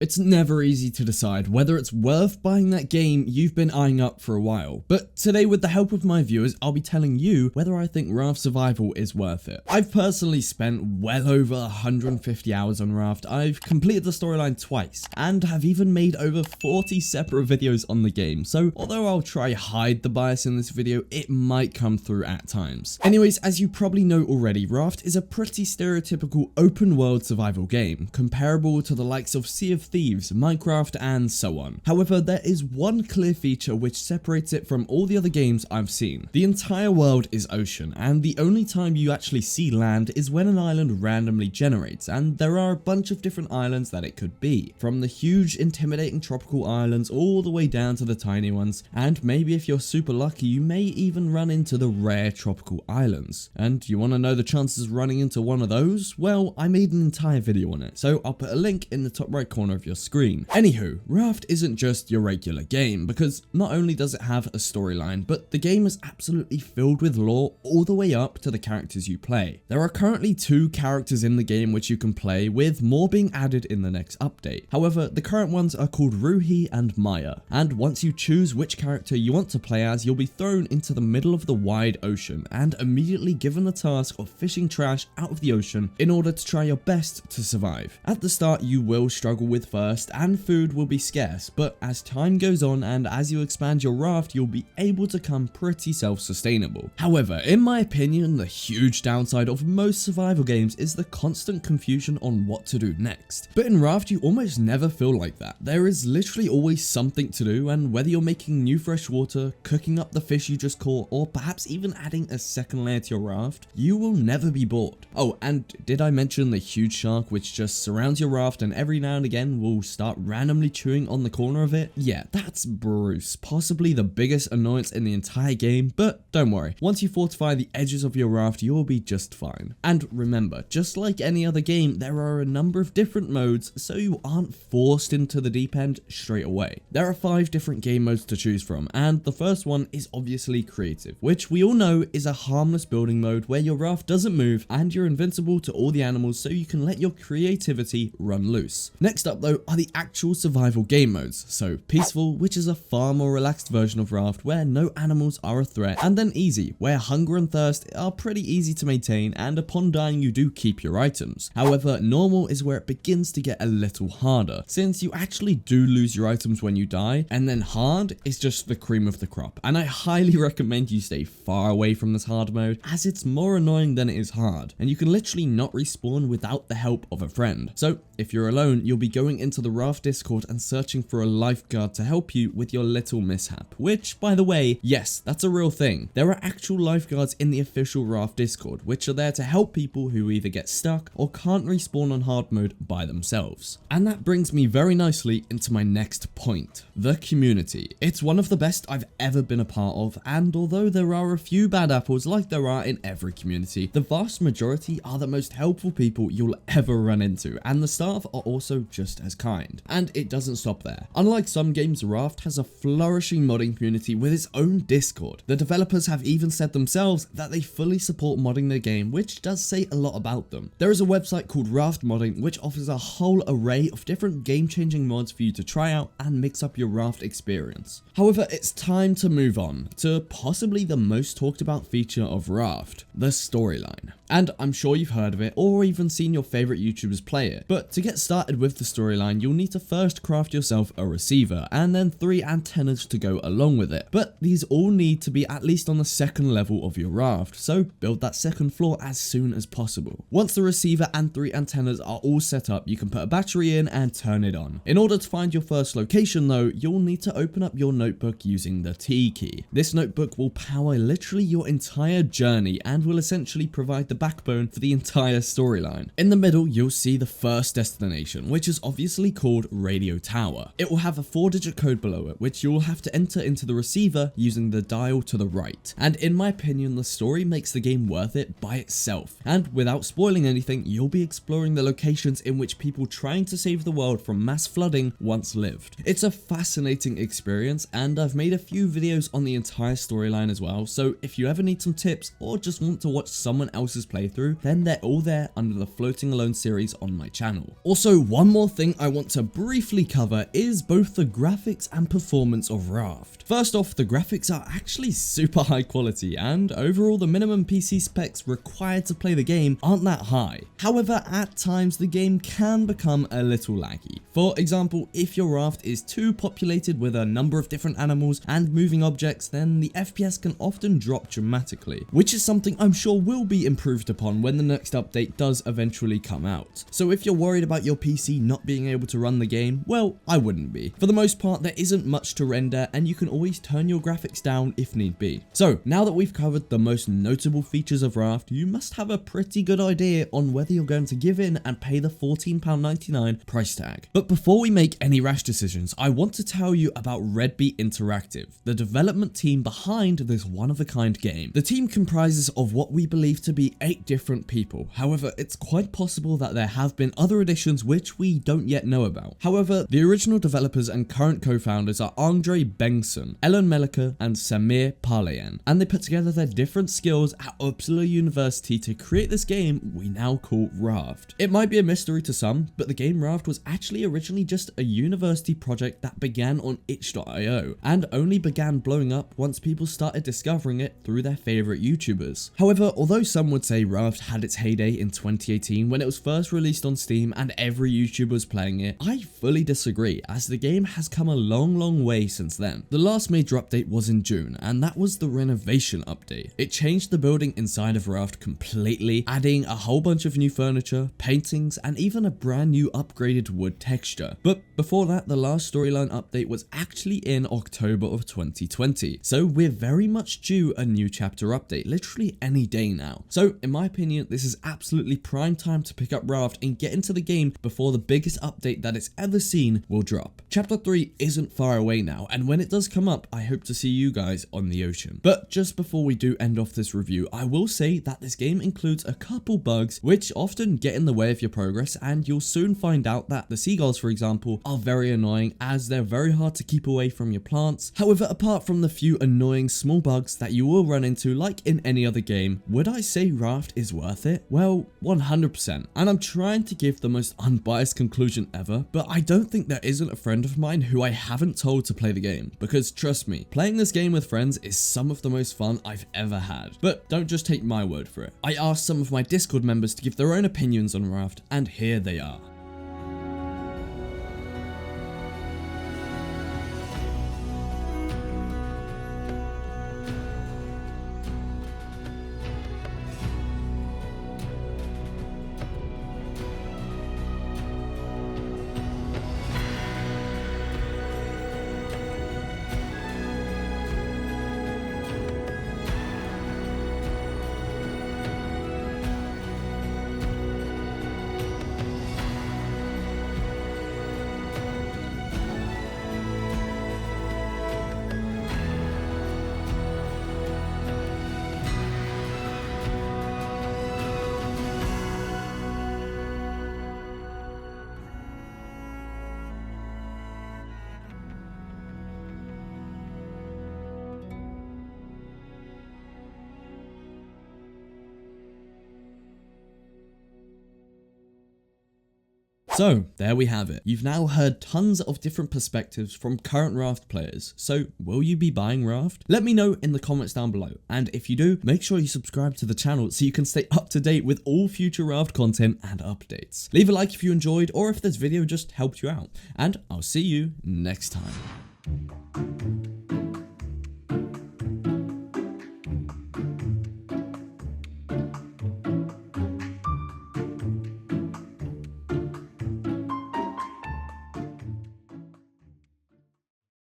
It's never easy to decide whether it's worth buying that game you've been eyeing up for a while, but today with the help of my viewers, I'll be telling you whether I think Raft Survival is worth it. I've personally spent well over 150 hours on Raft, I've completed the storyline twice, and have even made over 40 separate videos on the game, so although I'll try hide the bias in this video, it might come through at times. Anyways, as you probably know already, Raft is a pretty stereotypical open world survival game, comparable to the likes of Sea of Thieves, Minecraft, and so on. However, there is one clear feature which separates it from all the other games I've seen. The entire world is ocean, and the only time you actually see land is when an island randomly generates, and there are a bunch of different islands that it could be, from the huge intimidating tropical islands all the way down to the tiny ones, and maybe if you're super lucky you may even run into the rare tropical islands. And you want to know the chances of running into one of those? Well, I made an entire video on it, so I'll put a link in the top right corner of your screen. Anywho, Raft isn't just your regular game, because not only does it have a storyline, but the game is absolutely filled with lore all the way up to the characters you play. There are currently 2 characters in the game which you can play, with more being added in the next update. However, the current ones are called Ruhi and Maya, and once you choose which character you want to play as, you'll be thrown into the middle of the wide ocean and immediately given the task of fishing trash out of the ocean in order to try your best to survive. At the start, you will struggle with thirst and food will be scarce, but as time goes on and as you expand your raft, you'll be able to become pretty self-sustainable. However, in my opinion, the huge downside of most survival games is the constant confusion on what to do next. But in Raft, you almost never feel like that. There is literally always something to do, and whether you're making new fresh water, cooking up the fish you just caught, or perhaps even adding a second layer to your raft, you will never be bored. Oh, and did I mention the huge shark which just surrounds your raft and every now and again will start randomly chewing on the corner of it? Yeah, that's Bruce, possibly the biggest annoyance in the entire game, but don't worry, once you fortify the edges of your raft, you'll be just fine. And remember, just like any other game, there are a number of different modes, so you aren't forced into the deep end straight away. There are 5 different game modes to choose from, and the first one is obviously creative, which we all know is a harmless building mode where your raft doesn't move and you're invincible to all the animals, so you can let your creativity run loose. Next up though are the actual survival game modes, so peaceful, which is a far more relaxed version of Raft where no animals are a threat, and then easy, where hunger and thirst are pretty easy to maintain and upon dying you do keep your items. However, normal is where it begins to get a little harder, since you actually do lose your items when you die, and then hard is just the cream of the crop, and I highly recommend you stay far away from this hard mode as it's more annoying than it is hard, and you can literally not respawn without the help of a friend. So if you're alone, you'll be going into the Raft Discord and searching for a lifeguard to help you with your little mishap, which, by the way, yes, that's a real thing. There are actual lifeguards in the official Raft Discord, which are there to help people who either get stuck or can't respawn on hard mode by themselves. And that brings me very nicely into my next point, the community. It's one of the best I've ever been a part of, and although there are a few bad apples like there are in every community, the vast majority are the most helpful people you'll ever run into, and the staff are also just as kind. And it doesn't stop there. Unlike some games, Raft has a flourishing modding community with its own Discord. The developers have even said themselves that they fully support modding their game, which does say a lot about them. There is a website called Raft Modding which offers a whole array of different game-changing mods for you to try out and mix up your Raft experience. However, it's time to move on to possibly the most talked about feature of Raft, the storyline. And I'm sure you've heard of it or even seen your favorite YouTubers play it, but to get started with the storyline, you'll need to first craft yourself a receiver and then 3 antennas to go along with it. But these all need to be at least on the second level of your raft, so build that second floor as soon as possible. Once the receiver and 3 antennas are all set up, you can put a battery in and turn it on. In order to find your first location though, you'll need to open up your notebook using the T key. This notebook will power literally your entire journey and will essentially provide the backbone for the entire storyline. In the middle, you'll see the first destination, which is obviously called Radio Tower. It will have a 4-digit code below it, which you'll have to enter into the receiver using the dial to the right. And in my opinion, the story makes the game worth it by itself. And without spoiling anything, you'll be exploring the locations in which people trying to save the world from mass flooding once lived. It's a fascinating experience, and I've made a few videos on the entire storyline as well, so if you ever need some tips or just want to watch someone else's playthrough, then they're all there under the Floating Alone series on my channel. Also, one more thing I want to briefly cover is both the graphics and performance of Raft. First off, the graphics are actually super high quality, and overall the minimum PC specs required to play the game aren't that high. However, at times the game can become a little laggy. For example, if your raft is too populated with a number of different animals and moving objects, then the FPS can often drop dramatically, which is something I'm sure will be improved upon when the next update does eventually come out. So if you're worried about your PC not being able to run the game, well, I wouldn't be. For the most part, there isn't much to render, and you can always turn your graphics down if need be. So now that we've covered the most notable features of Raft, you must have a pretty good idea on whether you're going to give in and pay the £14.99 price tag. But before we make any rash decisions, I want to tell you about Red Beat Interactive, the development team behind this one-of-a-kind game. The team comprises of what we believe to be 8 different people. However, it's quite possible that there have been other additions which we don't yet know about. However, the original developers and current co-founders are Andre Benson, Ellen Melika, and Samir Parlayan, and they put together their different skills at Uppsala University to create this game we now call Raft. It might be a mystery to some, but the game Raft was actually originally just a university project that began on itch.io and only began blowing up once people started discovering it through their favorite YouTubers. However, although some would say Raft had its heyday in 2018 when it was first released on Steam and every YouTuber was playing it, I fully disagree, as the game has come a long way since then. The last major update was in June, and that was the renovation update. It changed the building inside of Raft completely, adding a whole bunch of new furniture, paintings, and even a brand new upgraded wood texture. But before that, the last storyline update was actually in October of 2020, so we're very much due a new chapter update literally any day now. So in my opinion, this is absolutely prime time to pick up Raft and get into the game before the biggest update that it's ever seen will drop. Chapter 3 isn't far away now, and when it does come up, I hope to see you guys on the ocean. But just before we do end off this review, I will say that this game includes a couple bugs which often get in the way of your progress, and you'll soon find out that the seagulls, for example, are very annoying as they're very hard to keep away from your plants. However, apart from the few annoying small bugs that you will run into like in any other game, would I say Raft is worth it? Well, 100%. And I'm trying to give the most unbiased conclusion ever, but I don't think there isn't a friend of mine who I haven't told to play the game, because trust me, playing this game with friends is some of the most fun I've ever had. But don't just take my word for it. I asked some of my Discord members to give their own opinions on Raft, and here they are. So there we have it. You've now heard tons of different perspectives from current Raft players. So will you be buying Raft? Let me know in the comments down below. And if you do, make sure you subscribe to the channel so you can stay up to date with all future Raft content and updates. Leave a like if you enjoyed or if this video just helped you out. And I'll see you next time.